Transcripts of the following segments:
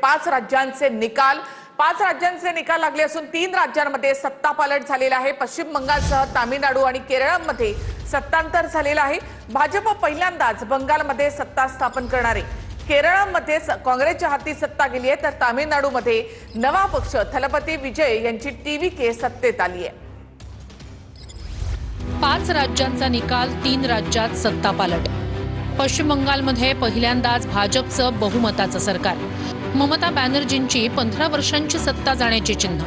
5 राज्यांचे निकाल. 5 राज्यांचे निकाल लागले असून 3 राज्यांमध्ये सत्तापालट झालेला आहे. पश्चिम बंगालसह तामिळनाडू आणि केरळमध्ये सत्तांतर झालेलं आहे. भाजप पहिल्यांदाच बंगालमध्ये सत्ता स्थापन करणार आहे. केरळमध्ये काँग्रेसच्या हाती सत्ता गेली आहे, तर तामिळनाडूमध्ये नवा पक्ष थलपती विजय यांची टीव्हीके सत्तेत आली आहे. 5 राज्यांचा निकाल, 3 राज्यात सत्तापालट. पश्चिम बंगालमध्ये पहिल्यांदाच भाजपचं बहुमताचं सरकार. ममता बॅनर्जींची 15 वर्षांची सत्ता जाण्याची चिन्ह.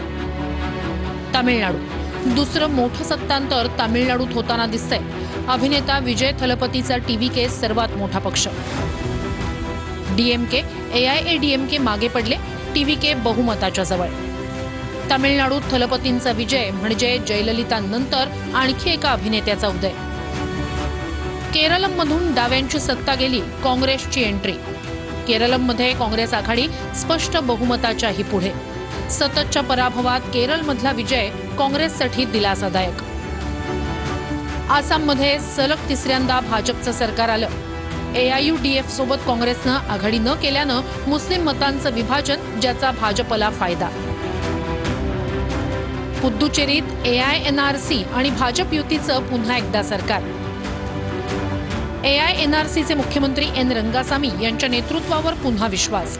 तामिळनाडू दुसरं मोठं सत्तांतर तामिळनाडूत होताना दिसतंय. अभिनेता विजय थलपतीचा टीव्हीके सर्वात मोठा पक्ष. डीएमके एआयएडीएमके मागे पडले, टीव्हीके बहुमताच्या जवळ. तामिळनाडूत थलपतींचा विजय म्हणजे जयललितांनंतर आणखी एका अभिनेत्याचा उदय. केरळमधून डाव्यांची सत्ता गेली, काँग्रेसची एंट्री. केरळमध्ये काँग्रेस आघाडी स्पष्ट बहुमताच्याही पुढे. सततच्या पराभवात केरळमधला विजय काँग्रेससाठी दिलासादायक. आसाममध्ये सलग तिसऱ्यांदा भाजपचं सरकार आलं. एआययूडीएफ सोबत काँग्रेसनं आघाडी न केल्यानं मुस्लिम मतांचं विभाजन, ज्याचा भाजपला फायदा. पुद्दुचेरीत एआयएनआरसी आणि भाजप युतीचं पुन्हा एकदा सरकार. एआयएनआरसीचे मुख्यमंत्री एन रंगासामी यांच्या नेतृत्वावर पुन्हा विश्वास.